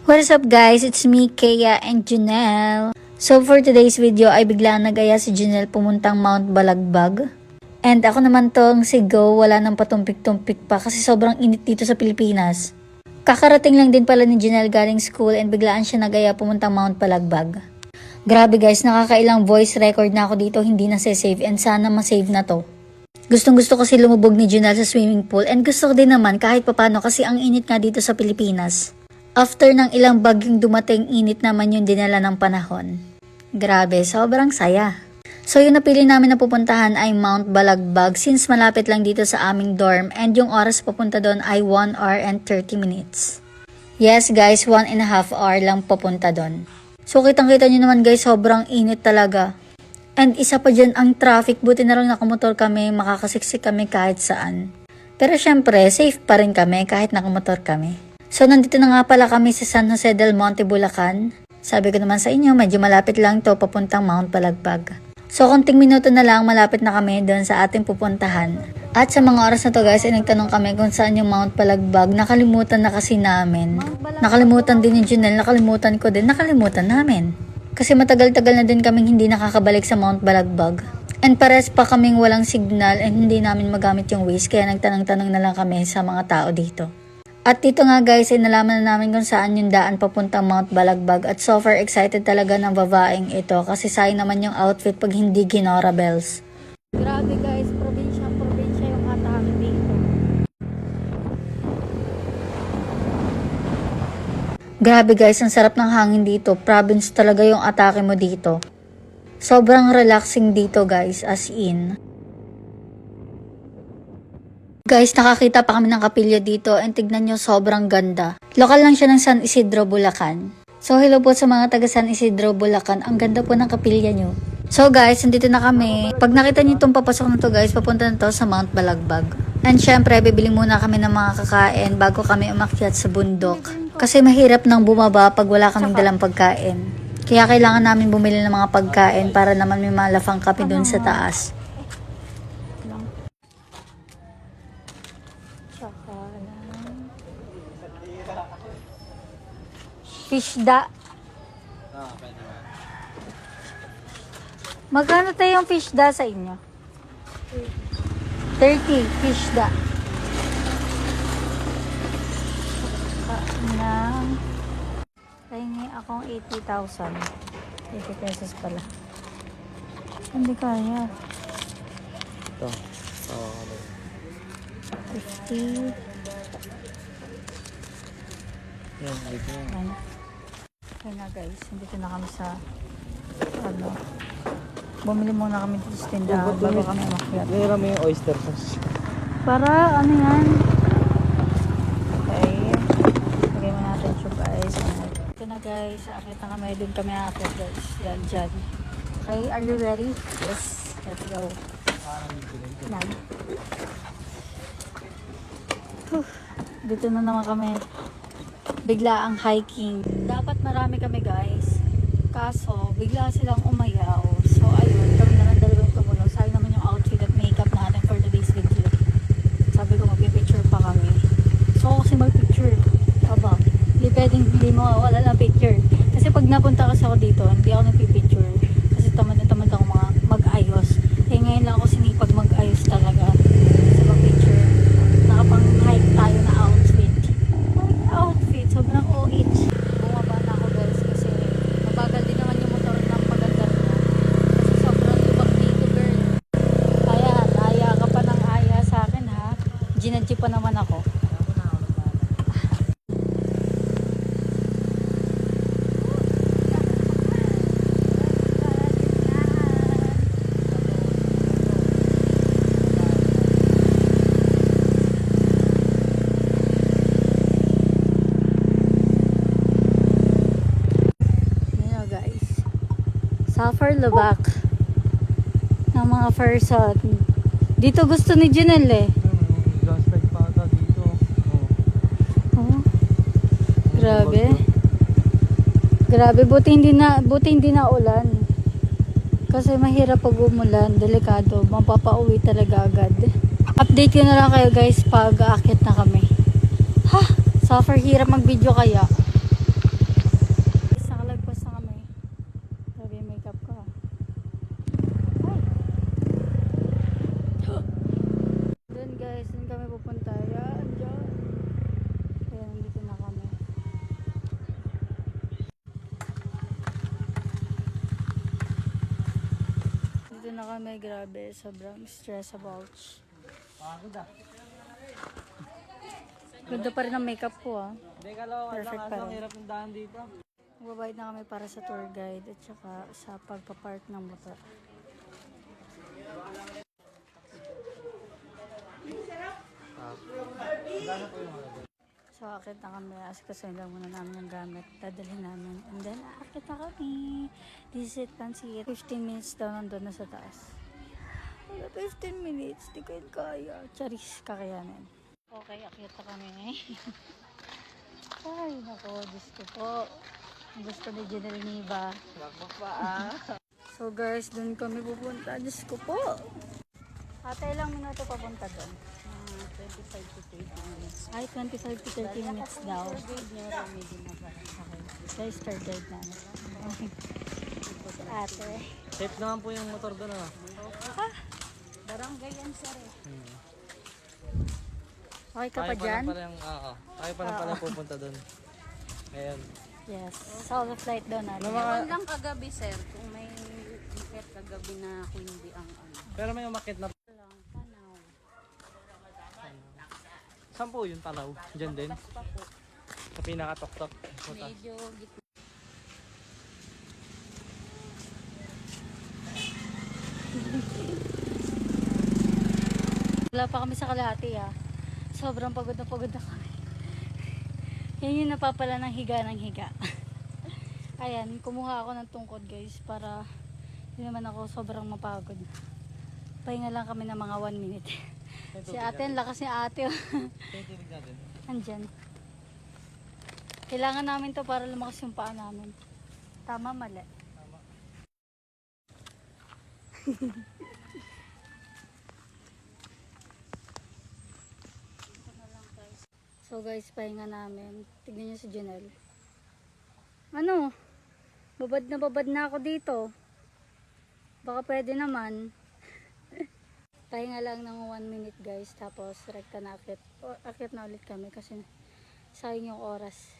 What is up guys? It's me, Kea and Janelle. So for today's video ay biglang nag-aya si Janelle pumuntang Mount Balagbag. And ako naman tong si Go, wala nang patumpik-tumpik pa kasi sobrang init dito sa Pilipinas. Kakarating lang din pala ni Janelle galing school and biglaan siya nag-aya pumuntang Mount Balagbag. Grabe guys, nakakailang voice record na ako dito hindi na save and sana ma-save na to. Gustong gusto kasi lumubog ni Janelle sa swimming pool and gusto ko din naman kahit papano kasi ang init nga dito sa Pilipinas. After ng ilang bagyong dumating, init naman yung dinala ng panahon. Grabe, sobrang saya. So yung napili namin na pupuntahan ay Mount Balagbag since malapit lang dito sa aming dorm and yung oras papunta doon ay 1 hour and 30 minutes. Yes guys, 1.5 hour lang papunta doon. So kitang-kita nyo naman guys, sobrang init talaga. And isa pa dyan ang traffic, buti na lang nakamotor kami, makakasiksik kami kahit saan. Pero syempre, safe pa rin kami kahit nakamotor kami. So nandito na nga pala kami sa San Jose del Monte, Bulacan. Sabi ko naman sa inyo, medyo malapit lang to papuntang Mount Balagbag. So konting minuto na lang, malapit na kami doon sa ating pupuntahan. At sa mga oras na to guys, ay nagtanong kami kung saan yung Mount Balagbag. Nakalimutan na kasi namin. Nakalimutan din ni Janelle, nakalimutan ko din, nakalimutan namin. Kasi matagal-tagal na din kaming hindi nakakabalik sa Mount Balagbag. And pares pa kaming walang signal and hindi namin magamit yung Waze, kaya nagtanong-tanong na lang kami sa mga tao dito. At dito nga guys ay nalaman na namin kung saan yung daan papuntang Mount Balagbag at so far excited talaga ng babaeng ito kasi sayang naman yung outfit pag hindi ginora bells. Grabe guys, probinsya yung atake dito. Grabe guys, ang sarap ng hangin dito. Province talaga yung atake mo dito. Sobrang relaxing dito guys, as in. Guys, nakakita pa kami ng kapilya dito and tignan nyo, sobrang ganda. Lokal lang siya ng San Isidro, Bulacan. So hello po sa mga taga San Isidro, Bulacan. Ang ganda po ng kapilya nyo. So guys, nandito na kami. Pag nakita nyo itong papasok na to guys, papunta na to sa Mount Balagbag. And syempre, bibili muna kami ng mga kakain bago kami umakyat sa bundok. Kasi mahirap nang bumaba pag wala kaming dalang pagkain. Kaya kailangan namin bumili ng mga pagkain para naman may malafang kami dun sa taas. Fishda. Magkano tayo yung fishda sa inyo? 30 fishda. Pahingi akong 80,000. 80 pesos pala. Hindi kaya. Ito. 50. Yan, dito yan. Kaya na guys, nandito na kami sa bumili muna kami dito sa tindahan bago kami umakyat. Nira mo yung oyster sauce. Para ano yan? Okay. Lagay mo natin siya guys. Ito na guys, akit na kami. Doon kami akit guys. Yan dyan. Okay, are you ready? Yes. Let's go. Yan. Dito na naman kami. Bigla ang hiking. Dapat marami kami guys. Kaso, bigla silang umayaw. So, ayun. Kami na lang dalawang tumulong. Sayang naman yung outfit at makeup natin for today's video. Sabi ko, magpipicture pa kami. So, kasi magpicture. Aba, hindi pwedeng hindi mo wala lang picture. Kasi pag napunta kasi ako dito, hindi ako nagpipicture. Kasi tamad na tamad ako mag-ayos. Eh, ngayon lang ako sinipag mag-ayos talaga. Sa mag-picture. Nakapang-hike tayo na outfit. Sobrang OH. Bumaba na ako guys kasi mabagal din naman yung motor ng paganda niya. Kasi sobrang lubak dito girl. Ayan, aya ka pa ng aya sa akin ha. Ginadji pa naman ako. Suffer Lubak ng mga person. Dito gusto ni Janelle eh. Gaslight pa ata dito. Oh. Grabe. Grabe, buti hindi na ulan. Kasi mahirap pag umulan, delikado. Mapapauwi talaga agad. Update ko na lang kayo guys pag aakyat na kami. Ha! Suffer, hirap mag-video kaya. na kami, grabe, sobrang stress about. Pagod ah. Ganda pa rin ang makeup ko ah. Hindi ka lang, Perfect pa ang rin. hirap ng daan dito. Magbabayad na kami para sa tour guide at saka sa pagpapark ng motor. So, akit na kami. Asikasuhin lang muna namin yung gamit. Dadalhin namin. And then, akit na kami. This is it, Pansit. 15 minutes daw nandun na sa taas. Wala, 15 minutes. Di ko yun kaya. Charis, kakayanin. Okay, akit na kami. Ay, nako. Diyos ko po. Gusto ni General Niva. Lakbak pa ah. So, guys, dun kami pupunta. Diyos ko po. Ate, ilang minuto papunta doon? 25 to 30 minutes. Ay, 25 to 30 minutes daw. Grade niyo, medyo na ba? Okay. Guys, third guide na. Ate. Safe naman po yung motor doon ah. Barangay yan, sir eh. Okay ka pa dyan? Kaya pa lang pala pupunta doon. Ayan. Yes. Solo flight daw natin. Meron lang kagabi, sir, kung may ikat kagabi na hindi ang ano. Pero may umakit na. Lang, Tanaw. Saan po yung Tanaw? Diyan din? Pas pa po. Sa pinaka-tok-tok. Medyo gitna. Wala pa kami sa kalahati ah. Sobrang pagod na kami. Yan yung napapala ng higa ng higa. Ayan, kumuha ako ng tungkod guys para hindi naman ako sobrang mapagod. Pahinga lang kami ng mga 1 minute. Si ate, ang lakas ni ate. Ito yung tubig natin. Andyan. Kailangan namin to para lumakas yung paa namin. Tama, mali. Tama. So guys, pahinga namin. Tignan nyo si Janelle. Ano? Babad na ako dito. Baka pwede naman. Pahinga lang ng 1 minute guys. Tapos rekta na akit. Akit na ulit kami kasi sayang yung oras.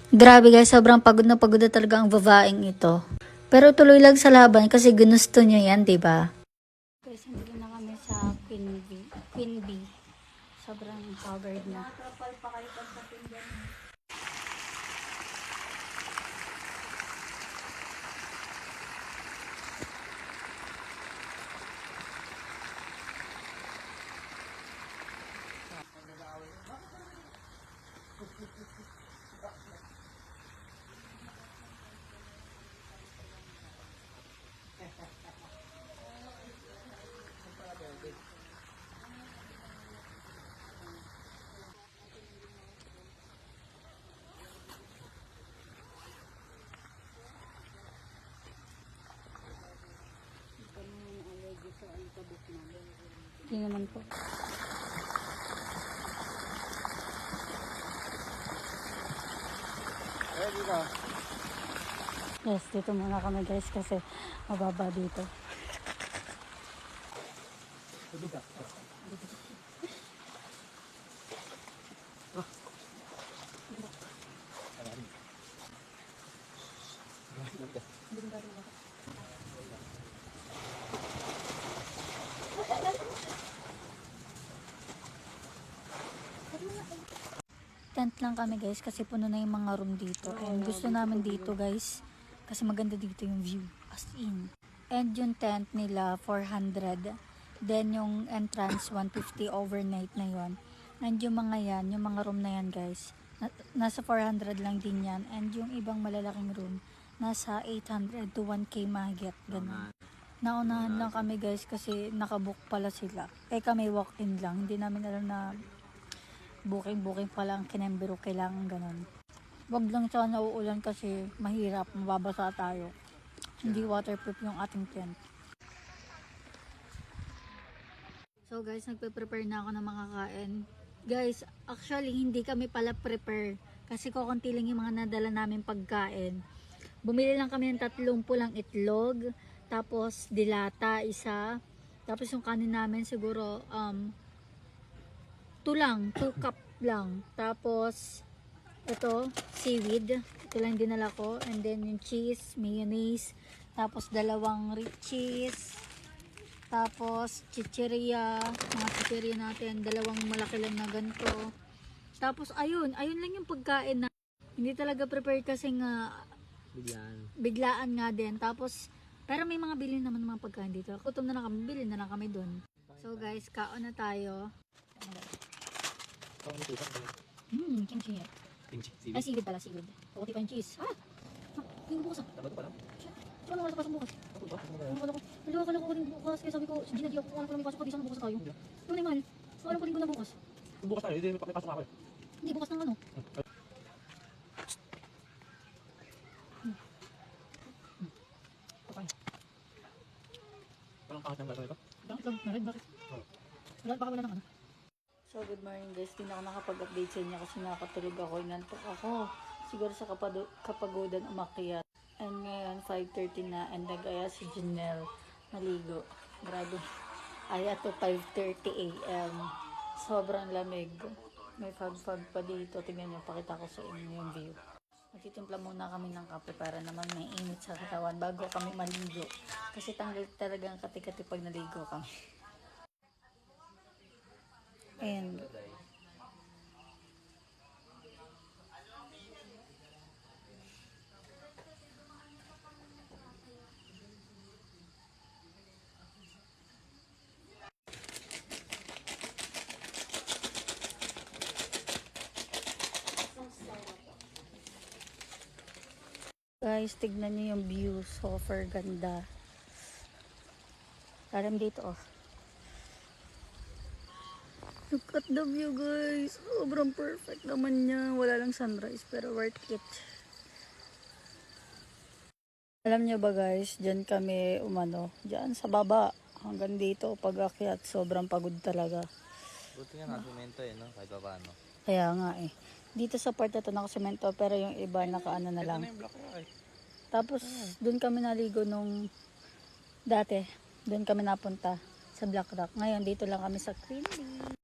Grabe guys, sobrang pagod na talaga ang babaeng ito. Pero tuloy lang sa laban kasi ginusto nyo yan, diba? Guys, hindi na kami sa Queen Bee. Sobrang haggard na. Hindi naman po. Ready ka? Yes, dito muna kami guys kasi mababa dito. Tubig ka. Tent lang kami guys kasi puno na yung mga room dito. And gusto namin dito guys kasi maganda dito yung view. As in. And yung tent nila 400. Then yung entrance 150 overnight na yon. And yung mga yan, yung mga room na yan guys, nasa 400 lang din yan. And yung ibang malalaking room, nasa 800 to 1K mahigit. Ganun. Naunahan lang kami guys kasi nakabook pala sila. Eh kami walk-in lang. Hindi namin alam na booking pala ang kinembero. Kailangan ganun. Wag lang sana uulan kasi mahirap. Mababasa tayo. Hindi waterproof yung ating tent. So guys, nagpe-prepare na ako ng mga kain. Guys, actually hindi kami pala prepare. Kasi kukunti lang yung mga nadala namin pagkain. Bumili lang kami ng 30 pulang itlog. Tapos dilata, isa. Tapos yung kanin namin siguro 2 cup lang. Tapos, ito, seaweed. Ito lang yung dinala ko. And then, yung cheese, mayonnaise. Tapos, 2 cheese. Tapos, chichirya. Mga chichirya natin. 2 malaki lang na ganito. Tapos, ayun lang yung pagkain na hindi talaga prepared kasi nga biglaan nga din. Tapos, pero may mga bilhin naman ng mga pagkain dito. Gutom na kami, bilhin na lang kami dun. So guys, kaon na tayo. Kimchi. Ay, seaweed pala, seaweed. Pukuti pa yung cheese. Hindi bukas ah. Shit. So, anong oras pasok bukas? Akala ko rin bukas. Kaya sabi ko, Gina, di ako alam ko lang may pasok pati isang bukas tayo. Ano na yung mahal? So, alam ko rin ko na bukas. Bukas tayo, hindi may pasok ako eh. Hindi, bukas ng ano. Parang pangit ng gano'n ito. Bakit lang? Bakit? Baka wala ng ano. So, good morning guys. Hindi na ako nakapag-update sa inyo kasi nakatulog ako. Inantok ako. Siguro sa kapagodan umakyat. And ngayon, 5:30 na. And nag-aya si Janelle maligo. Grabe. Aya to 5:30 a.m. Sobrang lamig. May fog-fog pa dito. Tingnan nyo, pakita ko sa inyo yung view. Magtitimpla muna kami ng kape para naman may init sa katawan bago kami maligo. Kasi tanggal talagang kati-kati pag naligo kami. And guys, tignan niyo yung view. Super ganda. Alam dito oh. Look at the view guys. Sobrang perfect naman niya. Wala lang sunrise pero worth it. Alam niyo ba guys, dyan kami umano. Dyan sa baba. Hanggang dito pag-akyat. Sobrang pagod talaga. Buti nga nasimento eh, no? Kahit pa paano. Kaya nga eh. Dito sa part na to nakasemento pero yung iba nakaano na Ito lang. na yung block na eh. Tapos doon kami naligo nung dati. Doon kami napunta sa Black Rock. Ngayon dito lang kami sa Queen Bee.